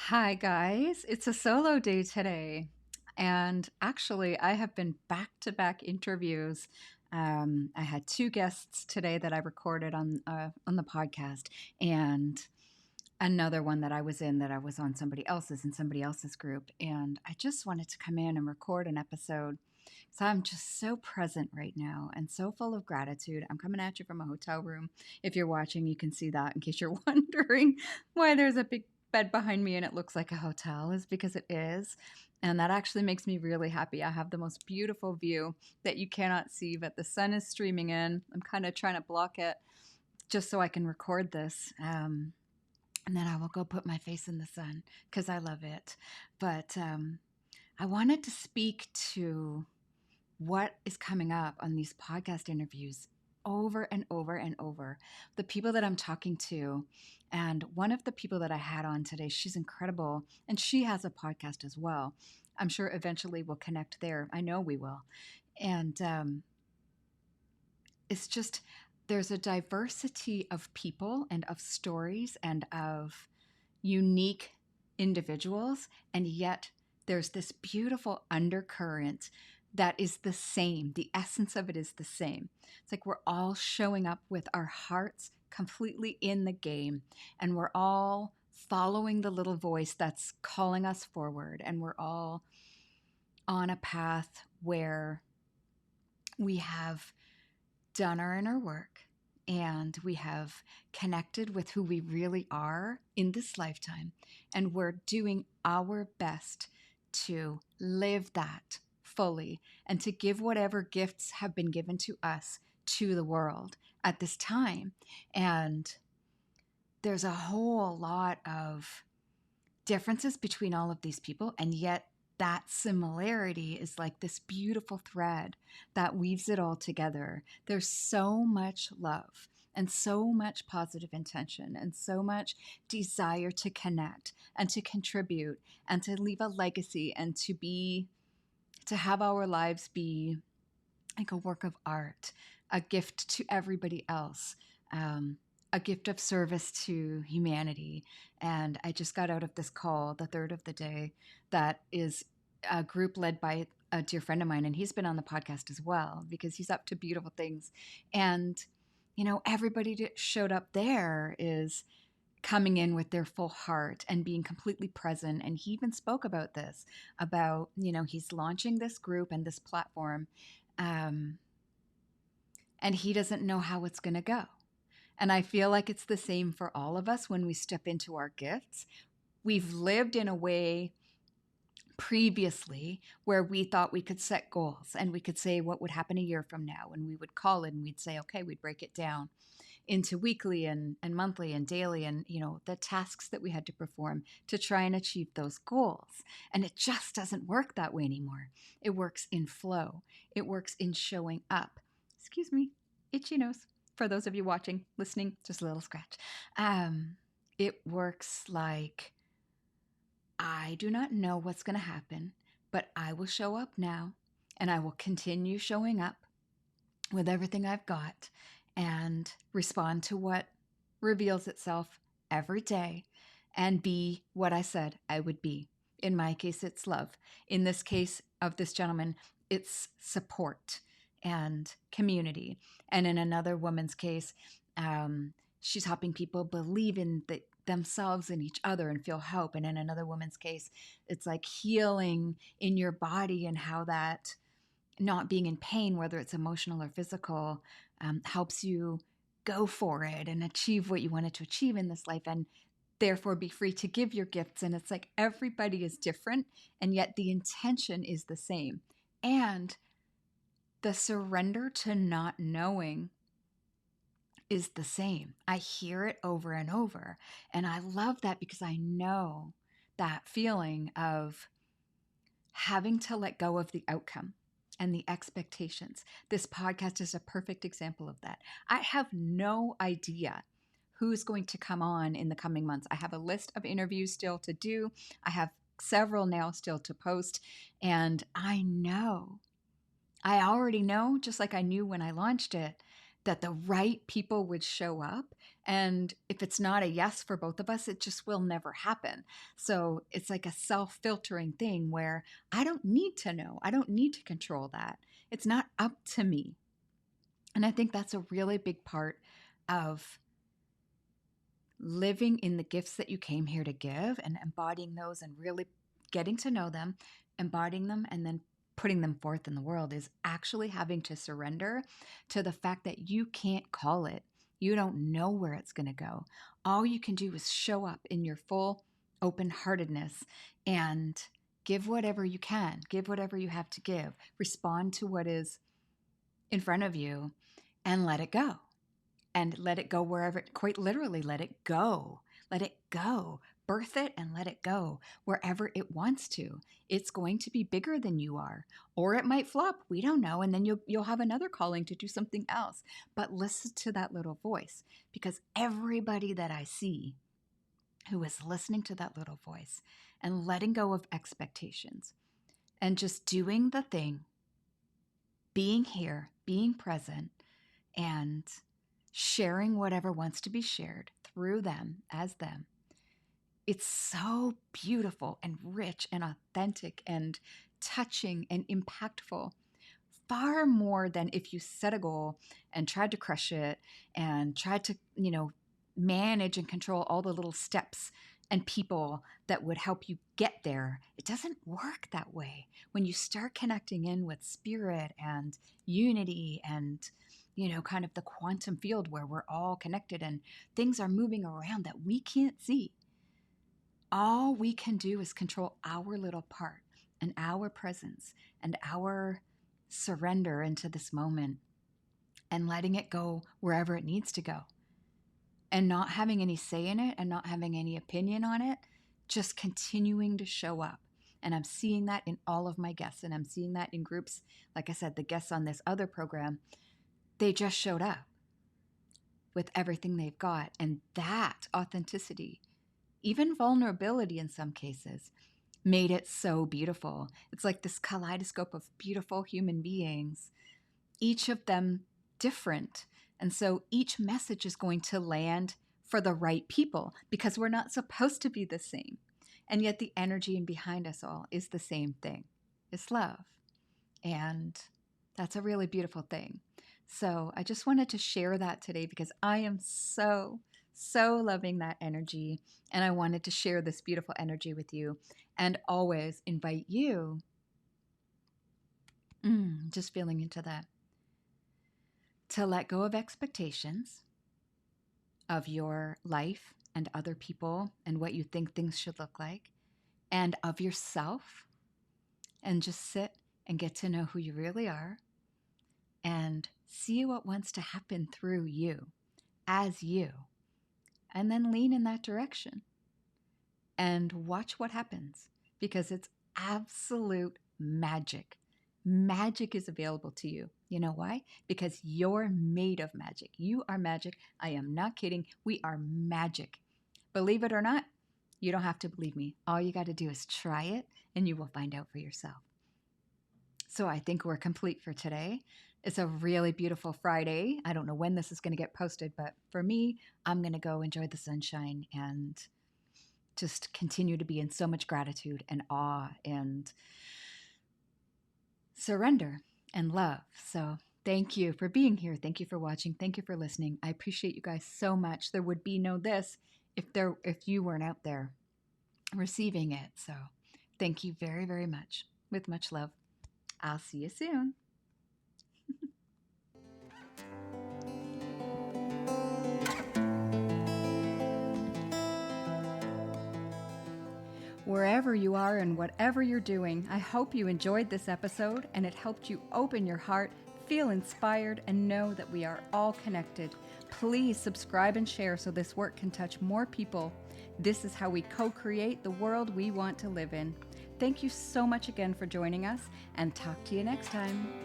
Hi, guys. It's a solo day today. And actually, I have been back to back interviews. I had two guests today that I recorded on the podcast, and another one that I was in that I was on somebody else's group. And I just wanted to come in and record an episode. So I'm just so present right now and so full of gratitude. I'm coming at you from a hotel room. If you're watching, you can see that in case you're wondering why there's a big bed behind me and it looks like a hotel, is because it is. And that actually makes me really happy. I have the most beautiful view that you cannot see, but the sun is streaming in. I'm kind of trying to block it just so I can record this. And then I will go put my face in the sun because I love it. But I wanted to speak to what is coming up on these podcast interviews over and over and over. The people that I'm talking to, and one of the people that I had on today, she's incredible, and she has a podcast as well. I'm sure eventually we'll connect there. I know we will. And it's just, there's a diversity of people and of stories and of unique individuals, and yet there's this beautiful undercurrent that is the same. The essence of it is the same. It's like we're all showing up with our hearts completely in the game, and we're all following the little voice that's calling us forward, and we're all on a path where we have done our inner work and we have connected with who we really are in this lifetime. And we're doing our best to live that fully and to give whatever gifts have been given to us to the world at this time. And there's a whole lot of differences between all of these people, and yet that similarity is like this beautiful thread that weaves it all together. There's so much love and so much positive intention and so much desire to connect and to contribute and to leave a legacy and to have our lives be like a work of art, a gift to everybody else, a gift of service to humanity. And I just got out of this call, the third of the day, that is a group led by a dear friend of mine. And he's been on the podcast as well because he's up to beautiful things. And, everybody that showed up there is coming in with their full heart and being completely present. And he even spoke about this, about, he's launching this group and this platform. Um, and he doesn't know how it's going to go. And I feel like it's the same for all of us when we step into our gifts. We've lived in a way previously where we thought we could set goals and we could say what would happen a year from now. And we would call it and we'd say, okay, we'd break it down into weekly and monthly and daily and, the tasks that we had to perform to try and achieve those goals. And it just doesn't work that way anymore. It works in flow. It works in showing up. Excuse me, itchy nose. For those of you watching, listening, just a little scratch. It works like, I do not know what's going to happen, but I will show up now and I will continue showing up with everything I've got and respond to what reveals itself every day and be what I said I would be. In my case, it's love. In this case of this gentleman, it's support and community. And in another woman's case, she's helping people believe in themselves and each other and feel hope. And in another woman's case, it's like healing in your body and how that not being in pain, whether it's emotional or physical, helps you go for it and achieve what you wanted to achieve in this life and therefore be free to give your gifts. And it's like everybody is different, and yet the intention is the same. And the surrender to not knowing is the same. I hear it over and over. And I love that because I know that feeling of having to let go of the outcome and the expectations. This podcast is a perfect example of that. I have no idea who's going to come on in the coming months. I have a list of interviews still to do. I have several now still to post. And I already know, just like I knew when I launched it, that the right people would show up And if it's not a yes for both of us, it just will never happen. So it's like a self filtering thing where I don't need to know, I don't need to control that. It's not up to me. And I think that's a really big part of living in the gifts that you came here to give and embodying those and really getting to know them, embodying them, and then putting them forth in the world is actually having to surrender to the fact that you can't call it. You don't know where it's going to go. All you can do is show up in your full open heartedness and give whatever you can, give whatever you have to give, respond to what is in front of you, and let it go, and let it go wherever, quite literally, let it go. Let it go. Birth it and let it go wherever it wants to. It's going to be bigger than you are, or it might flop. We don't know. And then you'll have another calling to do something else. But listen to that little voice, because everybody that I see who is listening to that little voice and letting go of expectations and just doing the thing, being here, being present, and sharing whatever wants to be shared through them as them. It's so beautiful and rich and authentic and touching and impactful, far more than if you set a goal and tried to crush it and tried to, manage and control all the little steps and people that would help you get there. It doesn't work that way. When you start connecting in with spirit and unity and kind of the quantum field where we're all connected and things are moving around that we can't see. All we can do is control our little part and our presence and our surrender into this moment and letting it go wherever it needs to go and not having any say in it and not having any opinion on it, just continuing to show up. And I'm seeing that in all of my guests, and I'm seeing that in groups. Like I said, the guests on this other program, they just showed up with everything they've got. And that authenticity, even vulnerability in some cases, made it so beautiful. It's like this kaleidoscope of beautiful human beings, each of them different. And so each message is going to land for the right people because we're not supposed to be the same. And yet the energy in behind us all is the same thing. It's love. And that's a really beautiful thing. So I just wanted to share that today because I am so loving that energy. And I wanted to share this beautiful energy with you and always invite you, just feeling into that, to let go of expectations of your life and other people and what you think things should look like and of yourself, and just sit and get to know who you really are and see what wants to happen through you as you, and then lean in that direction and watch what happens, because it's absolute magic. Magic is available to you. You know why? Because you're made of magic. You are magic. I am not kidding. We are magic. Believe it or not, you don't have to believe me. All you got to do is try it and you will find out for yourself. So I think we're complete for today. It's a really beautiful Friday. I don't know when this is going to get posted, but for me, I'm going to go enjoy the sunshine and just continue to be in so much gratitude and awe and surrender and love. So thank you for being here. Thank you for watching. Thank you for listening. I appreciate you guys so much. There would be no this if you weren't out there receiving it. So thank you very, very much. With much love. I'll see you soon. Wherever you are and whatever you're doing, I hope you enjoyed this episode and it helped you open your heart, feel inspired, and know that we are all connected. Please subscribe and share so this work can touch more people. This is how we co-create the world we want to live in. Thank you so much again for joining us, and talk to you next time.